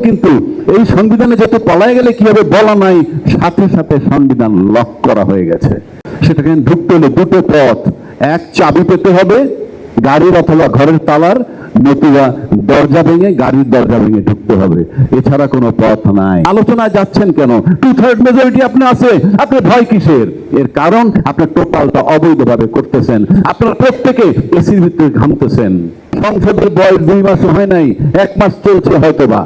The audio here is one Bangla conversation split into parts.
কিন্তু এই সংবিধানে যেহেতু পলায় গেলে কি হবে বলা নাই, সাথে সাথে সংবিধান লক করা হয়ে গেছে। সেটাকে ঢুকতে হলে দুটো পথ, এক চাবি পেতে হবে গাড়ির অথবা ঘরের তালার, নতুবা দরজা ভেঙে গাড়ির দরজা ভেঙে ঢুকতে হবে, এছাড়া কোনো পথ নাই। আলোচনায় যাচ্ছেন কেন? 2/3 মেজরিটি আপনি আছে, আপনি ভয় কিসের? এর কারণ আপনার টোটালটা অবৈধভাবে করতেছেন, আপনারা প্রত্যেকে এসির ভিতরে ঘামতেছেন। সংসদের বয়স 2 মাস হয় নাই, 1 মাস চলছে হয়তোবা।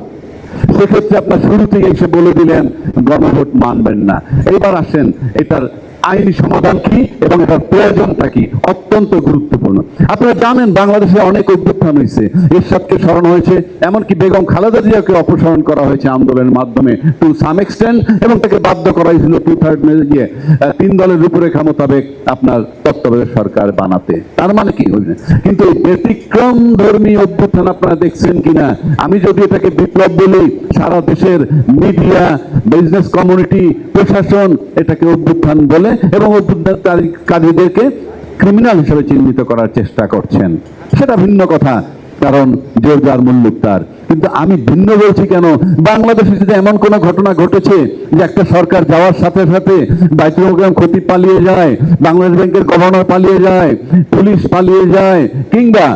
সেক্ষেত্রে আপনার শুরু থেকে এসে বলে দিলেন গণভোট মানবেন না। এবার আসেন এটার আইনি সমাধান কি এবং এটার প্রয়োজনটা কি, অত্যন্ত গুরুত্বপূর্ণ। আপনারা জানেন বাংলাদেশে অনেক অভ্যুত্থান হয়েছে, এরশাদকে সরানো হয়েছে, এমনকি বেগম খালেদা জিয়াকে অপসারণ করা হয়েছে আন্দোলনের মাধ্যমে টু সাম এক্সটেন্ট, এবং তাকে বাধ্য করা হয়েছিল 2/3 মেজরিটি 3 দলের রূপরেখা মোতাবেক আপনার তত্ত্বাবধায়ক সরকার বানাতে। তার মানে কি? কিন্তু ব্যতিক্রম ধর্মী অভ্যুত্থান আপনারা দেখছেন কিনা? আমি যদি এটাকে বিপ্লব বলি, সারা দেশের মিডিয়া, বিজনেস কমিউনিটি, প্রশাসন এটাকে অভ্যুত্থান বলে এবং অভ্যুত্থানকারীদেরকে ক্রিমিনাল হিসেবে চিহ্নিত করার চেষ্টা করছেন। সেটা ভিন্ন কথা, কারণ জোর যার মুল্লুক তার। কিন্তু আমি ভিন্ন বলছি কেন? বাংলাদেশে যদি এমন কোন ঘটনা ঘটেছে যে একটা সরকার যাওয়ার সাথে সাথে বাইতুল মোকাররম খতিব পালিয়ে যায়, বাংলাদেশ ব্যাংকের গভর্নর পালিয়ে যায়, পুলিশ পালিয়ে যায়, কিংবা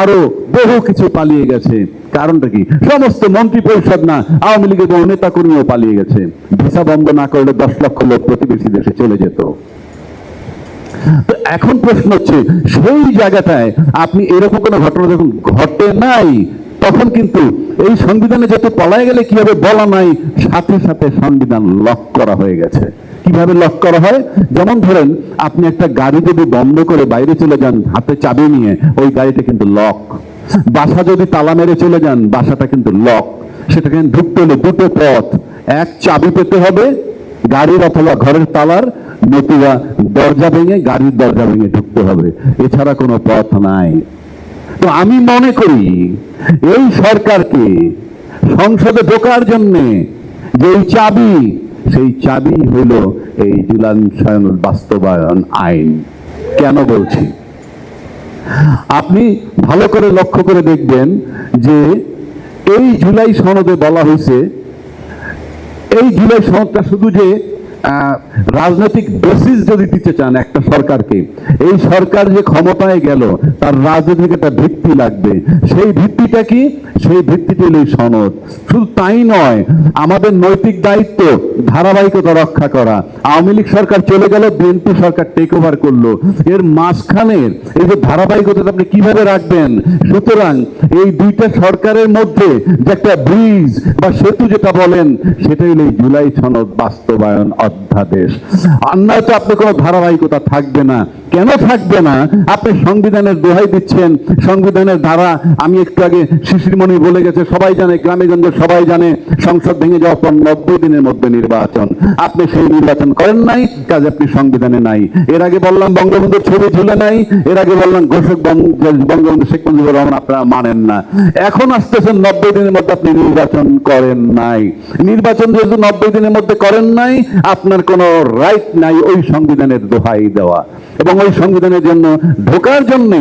আরো বহু কিছু পালিয়ে গেছে, কারণটা কি? সমস্ত মন্ত্রী পরিষদ না, আওয়ামী লীগের বহু নেতা কর্মীও পালিয়ে গেছে। ভিসা বন্ধ না করলে 10 লক্ষ লোক প্রতিবেশী দেশে চলে যেত। তো এখন প্রশ্ন হচ্ছে, সেই জায়গাটায় আপনি এরকম কোনো ঘটনা যখন ঘটে নাই, তখন কিন্তু এই সংবিধানে যেহেতু পলায় গেলে কি হবে বলা নাই, সাথে সাথে সংবিধান লক করা হয়ে গেছে। কিভাবে লক করা হয়? যেমন ধরেন আপনি একটা গাড়ি যদি বন্ধ করে বাইরে চলে যান হাতে চাবি নিয়ে, ওই গাড়িটা কিন্তু লক। বাসা যদি তালা মেরে চলে যান, বাসাটা কিন্তু লক। সেটাকে ঢুকতে হলে দুটো পথ, এক চাবি পেতে হবে গাড়ির অথবা ঘরের তালার, নতুবা দরজা ভেঙে গাড়ির দরজা ভেঙে ঢুকতে হবে, এছাড়া কোনো পথ নাই। তো আমি মনে করি এই সরকারকে সংসদে ঢোকার জন্য যে চাবি, সেই চাবি হইল এই জুলাই সনদ বাস্তবায়ন আইন। কেন বলছি? আপনি ভালো করে লক্ষ্য করে দেখবেন যে এই জুলাই সনদে বলা হয়েছে, এই জুলাই সনদটা শুধু যে রাজনৈতিক বেসিস যদি দিতে চান একটা সরকারকে, এই সরকার যে ক্ষমতায় গেল তার রাজনৈতিক একটা ভিত্তি লাগবে। সেই ভিত্তিটা কি? সেই ভিত্তিটা হলো সনদ। শুধু তাই নয়, আমাদের নৈতিক দায়িত্ব ধারাবাহিকতা রক্ষা করা। আওয়ামী লীগ সরকার চলে গেল, বিএনপি সরকার টেক ওভার করলো, এর মাঝখানের এই যে ধারাবাহিকতা আপনি কিভাবে রাখবেন? সুতরাং এই দুইটা সরকারের মধ্যে যে একটা ব্রিজ বা সেতু যেটা বলেন, সেটাই হলো এই জুলাই সনদ বাস্তবায়ন অধ্যাদেশ। অন্যায় তো আপনার কোনো ধারাবাহিকতা থাকবে না। কেন থাকবে না? আপনি সংবিধানের দোহাই দিচ্ছেন, সংবিধানের ধারা, আমি একটু আগে শিশিরমণি বলে গেছে, সবাই জানে, গ্রামে গঞ্জে সবাই জানে, সংসদ ভেঙে যাওয়ার পর 90 দিনের মধ্যে নির্বাচন। আপনি সেই নির্বাচন করেন নাই, কাজে আপনি সংবিধানে নাই। এর আগে বললাম বঙ্গবন্ধুর ছবি ঝুলে নাই, এর আগে বললাম ঘোষক বঙ্গবন্ধু শেখ মুজিবুর রহমান আপনারা মানেন না। এখন আসতেছেন 90 দিনের মধ্যে আপনি নির্বাচন করেন নাই। নির্বাচন যেহেতু 90 দিনের মধ্যে করেন নাই, আপনার কোনো রাইট নাই ওই সংবিধানের দোহাই দেওয়া, এবং ওই সংবিধানের জন্য ঢোকার জন্য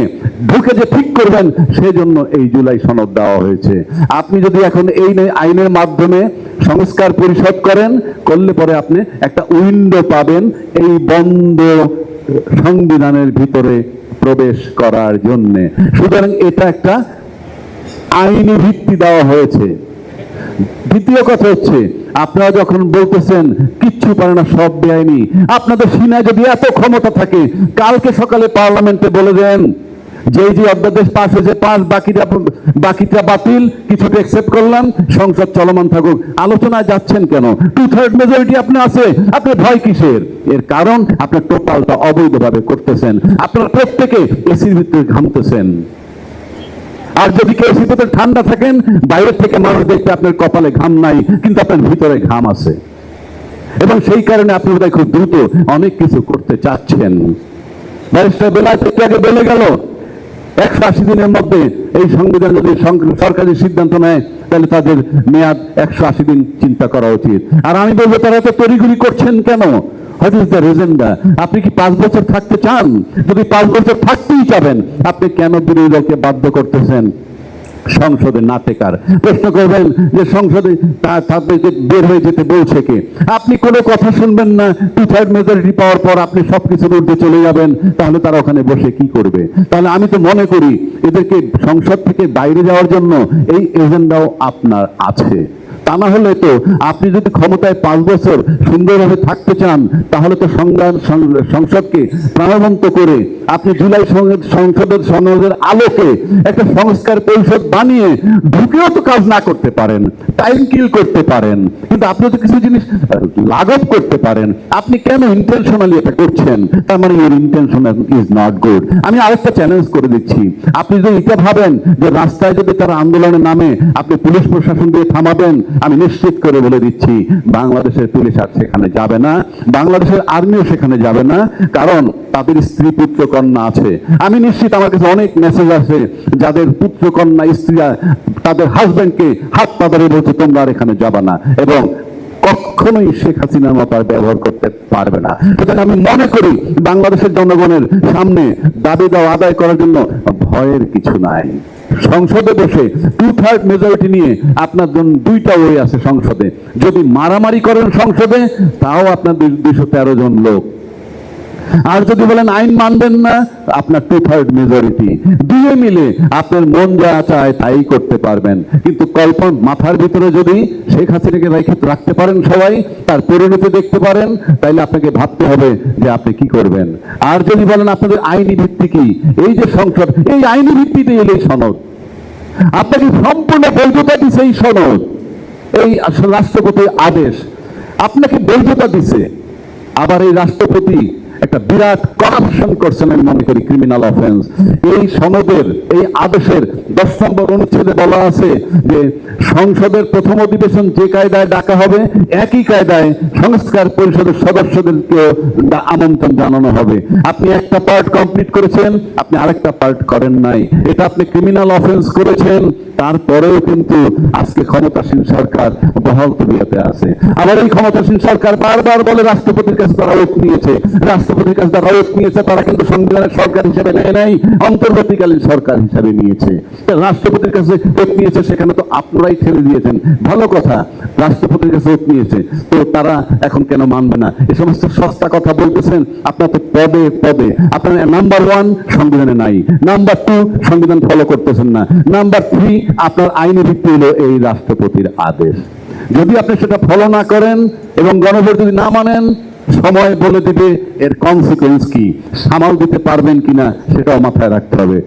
ঢুকে যে ঠিক করবেন সেজন্য এই জুলাই সনদ দেওয়া হয়েছে। আপনি যদি এখন এই আইনের মাধ্যমে সংস্কার পরিষদ করেন, করলে পরে আপনি একটা উইন্ডো পাবেন এই বন্ধ সংবিধানের ভিতরে প্রবেশ করার জন্য। সুতরাং এটা একটা আইনি ভিত্তি দেওয়া হয়েছে। দ্বিতীয় কথা হচ্ছে, আপনারা যখন বলতেছেন কিচ্ছু পারে না, সব বেআইনি, আপনাদের সিনায় যদি এত ক্ষমতা থাকে, কালকে সকালে পার্লামেন্টে বলে দেন যে যে অধ্যাদেশ পাস হয়েছে পাস, বাকিটা বাতিল, কিছুটা একসেপ্ট করলাম, সংসদ চলমান থাকুক। আলোচনায় যাচ্ছেন কেন? 2/3 মেজরিটি আপনি আছে, আপনি ভয় কিসের? এর কারণ আপনার টোটালটা অবৈধভাবে করতেছেন, আপনারা প্রত্যেকে এসির ভিতরে ঘামতেছেন। আর যদি কেউ শীতে ঠান্ডা থাকেন, বাইরের থেকে মানুষ দেখতে আপনার কপালে ঘাম নাই, কিন্তু আপনার ভিতরে ঘাম আছে, এবং সেই কারণে আপনি বোধহয় খুব দ্রুত অনেক কিছু করতে চাচ্ছেন। ব্যারিস্টার বেলায়েত একটু আগে বলে গেল, 180 দিনের মধ্যে এই সংবিধান যদি সরকারি সিদ্ধান্ত নেয়, তাহলে তাদের মেয়াদ 180 দিন চিন্তা করা উচিত। আর আমি বলবো, তারা তো তড়িঘড়ি করছেন কেন? হোয়াট ইজ দ্য রিজনটা? আপনি কি 5 বছর থাকতে চান? যদি 5 বছর থাকতেই চাবেন, আপনি কেন বিরোধী দলকে বাধ্য করতেছেন সংসদে না টেকার। প্রশ্ন করবেন যে সংসদে তাদেরকে বের হয়ে যেতে বলছে কে? আপনি কোনো কথা শুনবেন না, 2/3 মেজরিটি পাওয়ার পর আপনি সবকিছুর ঊর্ধ্বে চলে যাবেন, তাহলে তারা ওখানে বসে কি করবে? তাহলে আমি তো মনে করি এদেরকে সংসদ থেকে বাইরে যাওয়ার জন্য এই এজেন্ডাও আপনার আছে। তা না হলে তো আপনি যদি ক্ষমতায় 5 বছর সুন্দরভাবে থাকতে চান, তাহলে তো সংসদকে প্রাণবন্ত করে আপনি জুলাই সংসদের আলোকে একটা সংস্কার পরিষদ বানিয়ে ঢুকেও তো কাজ না করতে পারেন, টাইম কিল করতে পারেন, কিন্তু আপনি তো কিছু জিনিস লাঘব করতে পারেন। আপনি কেন ইন্টেনশনালি এটা করছেন? তার মানে your intention is not good. আমি আরেকটা চ্যালেঞ্জ করে দিচ্ছি, আপনি যদি এটা ভাবেন যে রাস্তায় যদি তারা আন্দোলনের নামে আপনি পুলিশ প্রশাসন দিয়ে থামাবেন, আমি নিশ্চিত করে বলে দিচ্ছি বাংলাদেশের পুলিশ আর সেখানে যাবে না, বাংলাদেশের আর্মিও সেখানে যাবে না, কারণ তাদের স্ত্রী পুত্র কন্যা আছে। আমি নিশ্চিত আমার কাছে অনেক মেসেজ আছে যাদের পুত্র কন্যা স্ত্রীরা তাদের হাজবেন্ডকে হাত পা ধরে বলছে তোমরা আর এখানে যাবে না, এবং কখনোই শেখ হাসিনার মতো আর ব্যবহার করতে পারবে না। সুতরাং আমি মনে করি বাংলাদেশের জনগণের সামনে দাবি দেওয়া আদায় করার জন্য ভয়ের কিছু নাই। সংসদে বসে 2/3 মেজরিটি নিয়ে আপনার জন্য 2টা ওয়ে আছে সংসদে। যদি মারামারি করেন সংসদে, তাও আপনার 213 জন লোক। আর যদি বলেন আইন মানবেন না, আপনার 2/3 মেজরিটি দিয়ে মিলে আপনার মন যা চায় তাই করতে পারবেন। কিন্তু কল্পন মাথার ভিতরে যদি শেখ হাসিনাকে রাখতে পারেন সবাই, তার পরিণতি দেখতে পারেন, তাইলে আপনাকে ভাবতে হবে যে আপনি কি করবেন। আর যদি বলেন আপনাদের আইনি ভিত্তি কি, এই যে সংসদ, এই আইনি ভিত্তিতে এলে সনদ আপনাকে সম্পূর্ণ বৈধতা দিছে। এই সনদ, এই রাষ্ট্রপতির আদেশ আপনাকে বৈধতা দিছে। আবার এই রাষ্ট্রপতি একটা বিরাট করাপশন করছেন আমি মনে করি, ক্রিমিনাল অফেন্স। এই সনদের এই আদেশের 10 নম্বর অনুচ্ছেদে বলা আছে যে সংসদের প্রথম অধিবেশন যে কায়দায় ডাকা হবে, একই কায়দায় সংস্কার পরিষদের সদস্যদেরকে আমন্ত্রণ জানানো হবে। আপনি একটা পার্ট কমপ্লিট করেছেন, আপনি আরেকটা পার্ট করেন নাই, এটা আপনি ক্রিমিনাল অফেন্স করেছেন। তারপরেও কিন্তু আজকে ক্ষমতাসীন সরকার বহাল তবিয়তে আছে। আবার এই ক্ষমতাসীন সরকার বারবার বলে রাষ্ট্রপতির কাছে তারা ওট নিয়েছে, রাষ্ট্রপতির কাছে তারা ওট নিয়েছে, তারা কিন্তু সংবিধানের সরকার হিসেবে নেয় নাই, অন্তর্বর্তীকালীন সরকার হিসাবে নিয়েছে। রাষ্ট্রপতির কাছে ওট নিয়েছে, সেখানে তো আপনারাই ঠেলে দিয়েছেন। ভালো কথা, রাষ্ট্রপতির কাছে ওট নিয়েছে, তো তারা এখন কেন মানবে না? এই সমস্ত সস্তা কথা বলতেছেন আপনার তো পদে পদে। আপনার নাম্বার 1 সংবিধানে নাই, নাম্বার 2 সংবিধান ফলো করতেছেন না, নাম্বার 3 আপনার আইনি ভিত্তি হলো এই রাষ্ট্রপতির আদেশ। যদি আপনি সেটা ফলো না করেন এবং গণভোট যদি না মানেন, সময় বলে দিবে এর কনসিকুয়েন্স কি, সামাল দিতে পারবেন কিনা সেটাও মাথায় রাখতে হবে।